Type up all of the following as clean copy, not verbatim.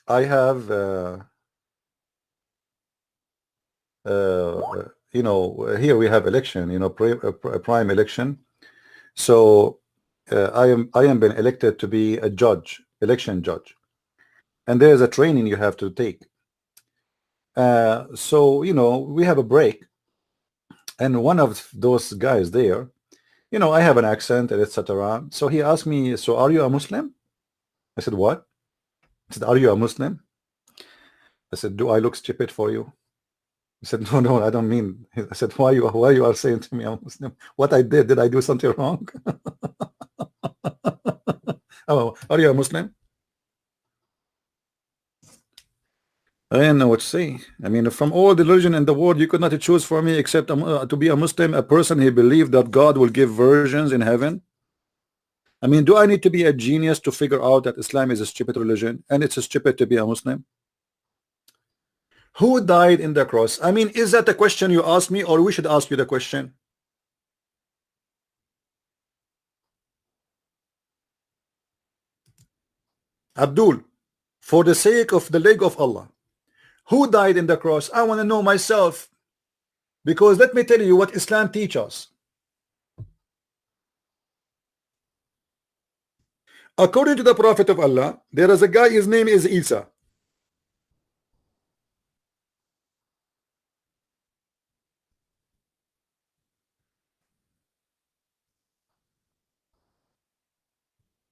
I have you know, here we have election, you know, prime election. So I am been elected to be a judge, election judge, and there's a training you have to take. So you know, we have a break, and one of those guys there, you know, I have an accent and etc. So he asked me, so are you a Muslim? I said, what? He said, are you a Muslim? I said, do I look stupid for you? He said, no, no, I don't mean. I said, why you are saying to me I'm Muslim? What I did I do something wrong? Oh, are you a Muslim? I didn't know what to say. I mean, from all the religion in the world, you could not choose for me except to be a Muslim, a person who believed that God will give virgins in heaven. I mean, do I need to be a genius to figure out that Islam is a stupid religion and it's stupid to be a Muslim? Who died in the cross? I mean, is that a question you ask me, or we should ask you the question? Abdul, for the sake of the leg of Allah, who died in the cross? I want to know myself, because let me tell you what Islam teaches us. According to the Prophet of Allah, there is a guy, his name is Isa.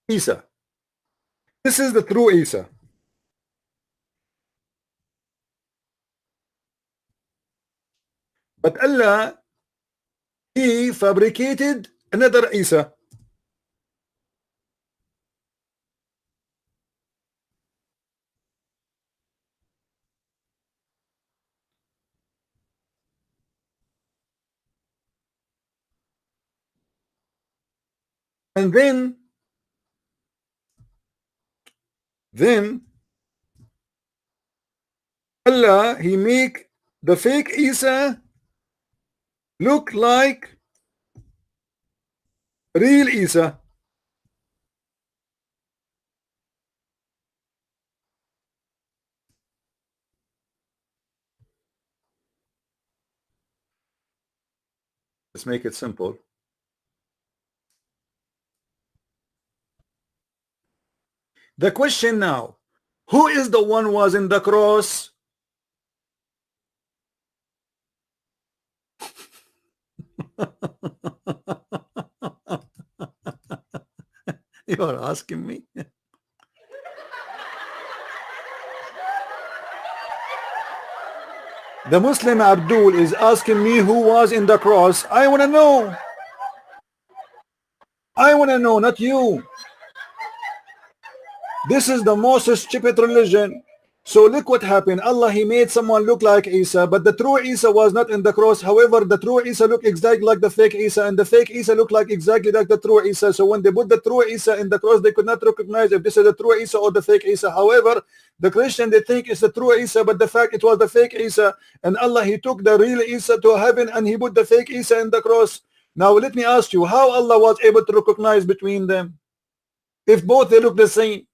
Isa. This is the true Isa. But Allah, he fabricated another Isa. And then Allah, he make the fake Isa look like real Isa. Let's make it simple. The question now, who is the one was in the cross? You are asking me. The Muslim Abdul is asking me who was in the cross. I want to know. I want to know, not you. This is the most stupid religion. So look what happened. Allah, he made someone look like Isa, but the true Isa was not in the cross. However, the true Isa looked exactly like the fake Isa, and the fake Isa looked like exactly like the true Isa. So when they put the true Isa in the cross, they could not recognize if this is the true Isa or the fake Isa. However, the Christian, they think it's the true Isa, but the fact it was the fake Isa. And Allah, he took the real Isa to heaven and he put the fake Isa in the cross. Now let me ask you, how Allah was able to recognize between them if both they look the same?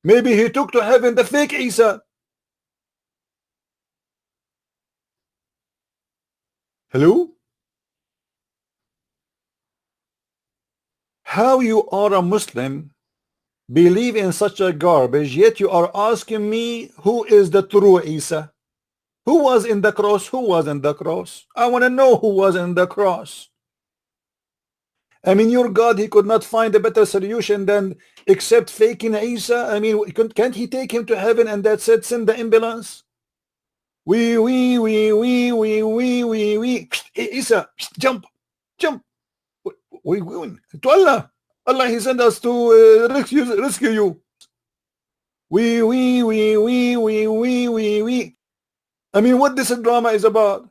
Maybe he took to heaven the fake Isa. Hello? How you are a Muslim, believe in such a garbage, yet you are asking me who is the true Isa? Who was in the cross? Who was in the cross? I want to know who was in the cross. I mean, your God, he could not find a better solution than except faking Isa. I mean, can't he take him to heaven and that's it, send the ambulance? We, Isa, jump, jump. We going to Allah. Allah, he sent us to rescue you. We. I mean, what this drama is about?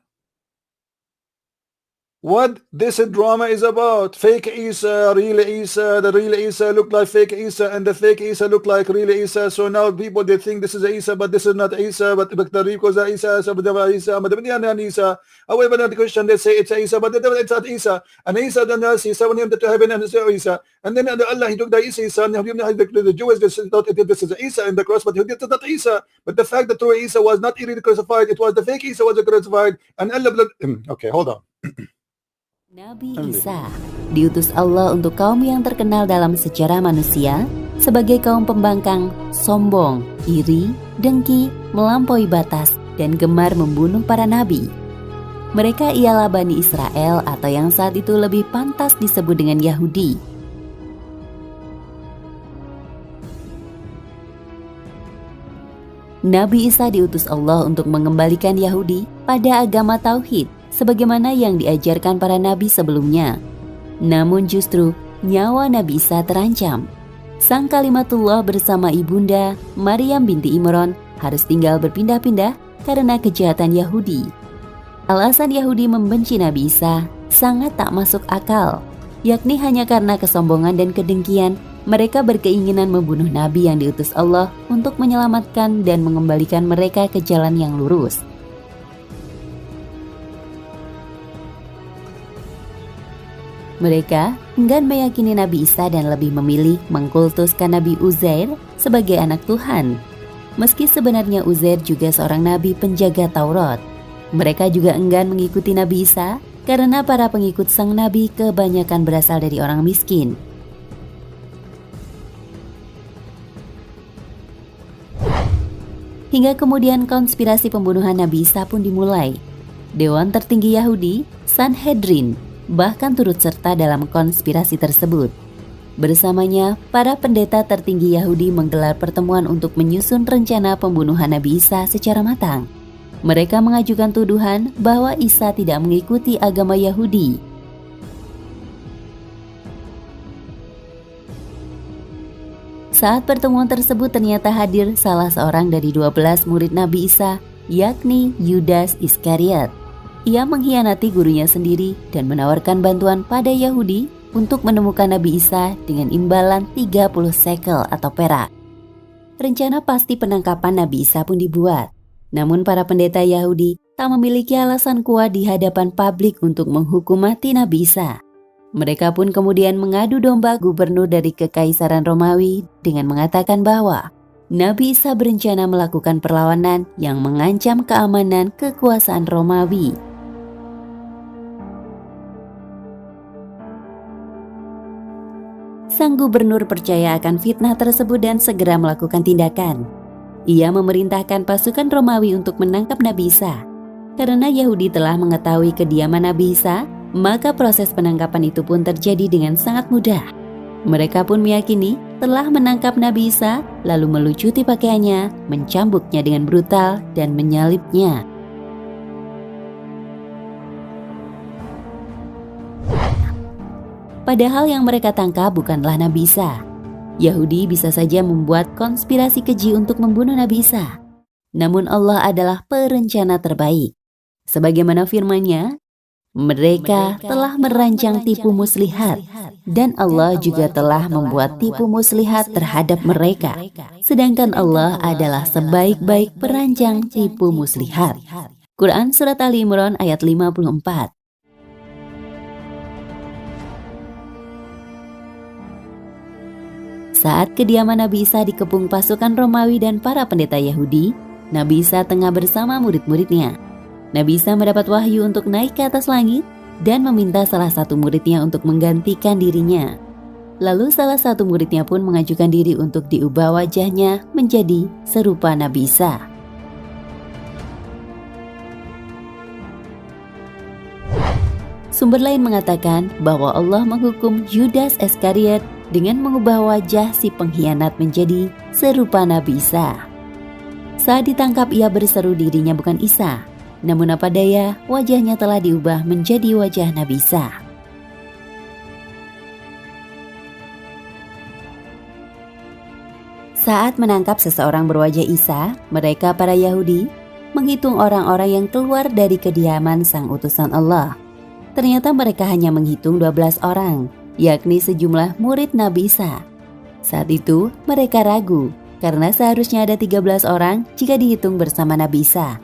what this drama is about. Fake Isa, real Isa, the real Isa look like fake Isa, and the fake Isa look like real Isa. So now people, they think this is Isa, but this is not Isa, but the Rico is Isa, but the Isa, but the Isa. However, the Christian, they say it's Isa, but it's not Isa. And Isa then Isa when he went to heaven and say Isa. And then Allah, he took the Isa, and the Jews, they thought this is Isa in the cross, but he did not Isa. But the fact that true Isa was not really crucified, it was the fake Isa was crucified. And Allah, okay, hold on. Nabi Isa diutus Allah untuk kaum yang terkenal dalam sejarah manusia sebagai kaum pembangkang, sombong, iri, dengki, melampaui batas, dan gemar membunuh para nabi. Mereka ialah Bani Israel atau yang saat itu lebih pantas disebut dengan Yahudi. Nabi Isa diutus Allah untuk mengembalikan Yahudi pada agama Tauhid, sebagaimana yang diajarkan para nabi sebelumnya. Namun justru nyawa Nabi Isa terancam. Sang Kalimatullah bersama ibunda Maryam binti Imran harus tinggal berpindah-pindah karena kejahatan Yahudi. Alasan Yahudi membenci Nabi Isa sangat tak masuk akal, yakni hanya karena kesombongan dan kedengkian. Mereka berkeinginan membunuh Nabi yang diutus Allah untuk menyelamatkan dan mengembalikan mereka ke jalan yang lurus. Mereka enggan meyakini Nabi Isa dan lebih memilih mengkultuskan Nabi Uzair sebagai anak Tuhan. Meski sebenarnya Uzair juga seorang nabi penjaga Taurat, mereka juga enggan mengikuti Nabi Isa karena para pengikut sang nabi kebanyakan berasal dari orang miskin. Hingga kemudian konspirasi pembunuhan Nabi Isa pun dimulai. Dewan tertinggi Yahudi, Sanhedrin, bahkan turut serta dalam konspirasi tersebut. Bersamanya, para pendeta tertinggi Yahudi menggelar pertemuan untuk menyusun rencana pembunuhan Nabi Isa secara matang. Mereka mengajukan tuduhan bahwa Isa tidak mengikuti agama Yahudi. Saat pertemuan tersebut ternyata hadir salah seorang dari 12 murid Nabi Isa, yakni Yudas Iskariot. Ia mengkhianati gurunya sendiri dan menawarkan bantuan pada Yahudi untuk menemukan Nabi Isa dengan imbalan 30 shekel atau perak. Rencana pasti penangkapan Nabi Isa pun dibuat. Namun para pendeta Yahudi tak memiliki alasan kuat di hadapan publik untuk menghukum mati Nabi Isa. Mereka pun kemudian mengadu domba gubernur dari Kekaisaran Romawi dengan mengatakan bahwa Nabi Isa berencana melakukan perlawanan yang mengancam keamanan kekuasaan Romawi. Sang gubernur percaya akan fitnah tersebut dan segera melakukan tindakan. Ia memerintahkan pasukan Romawi untuk menangkap Nabi Isa. Karena Yahudi telah mengetahui kediaman Nabi Isa, maka proses penangkapan itu pun terjadi dengan sangat mudah. Mereka pun meyakini telah menangkap Nabi Isa, lalu melucuti pakaiannya, mencambuknya dengan brutal, dan menyalibnya. Padahal yang mereka tangkap bukanlah Nabi Isa. Yahudi bisa saja membuat konspirasi keji untuk membunuh Nabi Isa. Namun Allah adalah perencana terbaik. Sebagaimana firman-Nya, mereka telah merancang tipu muslihat, dan Allah juga telah membuat tipu muslihat terhadap mereka. Sedangkan Allah adalah sebaik-baik perancang tipu muslihat. Quran Surat Ali Imran ayat 54. Saat kediaman Nabi Isa dikepung pasukan Romawi dan para pendeta Yahudi, Nabi Isa tengah bersama murid-muridnya. Nabi Isa mendapat wahyu untuk naik ke atas langit dan meminta salah satu muridnya untuk menggantikan dirinya. Lalu salah satu muridnya pun mengajukan diri untuk diubah wajahnya menjadi serupa Nabi Isa. Sumber lain mengatakan bahwa Allah menghukum Yudas Iskariot dengan mengubah wajah si pengkhianat menjadi serupa Nabi Isa. Saat ditangkap ia berseru dirinya bukan Isa, namun apa daya wajahnya telah diubah menjadi wajah Nabi Isa. Saat menangkap seseorang berwajah Isa, mereka para Yahudi menghitung orang-orang yang keluar dari kediaman sang utusan Allah. ternyata mereka hanya menghitung 12 orang, yakni sejumlah murid Nabi Isa. Saat itu mereka ragu, karena seharusnya ada 13 orang jika dihitung bersama Nabi Isa.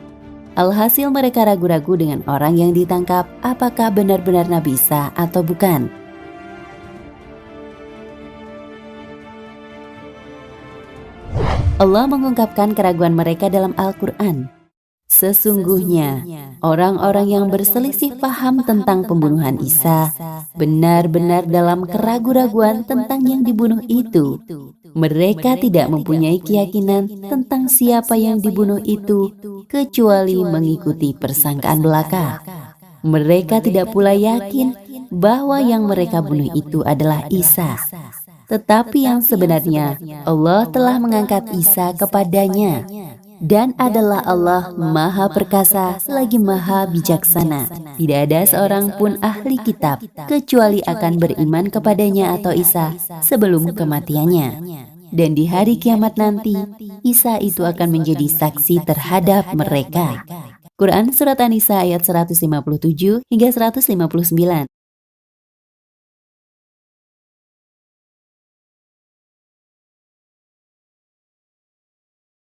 Alhasil mereka ragu-ragu dengan orang yang ditangkap apakah benar-benar Nabi Isa atau bukan. Allah mengungkapkan keraguan mereka dalam Al-Quran. Sesungguhnya, orang-orang yang berselisih paham tentang pembunuhan Isa benar-benar dalam keraguan-raguan tentang yang dibunuh itu. Mereka tidak mempunyai keyakinan tentang siapa yang dibunuh itu, kecuali mengikuti persangkaan belaka. Mereka tidak pula yakin bahwa yang mereka bunuh itu adalah Isa. Tetapi yang sebenarnya Allah telah mengangkat Isa kepadanya, dan adalah Allah Maha Perkasa lagi Maha Bijaksana. Tidak ada seorang pun ahli kitab kecuali akan beriman kepadanya atau Isa sebelum kematiannya. Dan di hari kiamat nanti, Isa itu akan menjadi saksi terhadap mereka. Quran Surat An-Nisa ayat 157 hingga 159.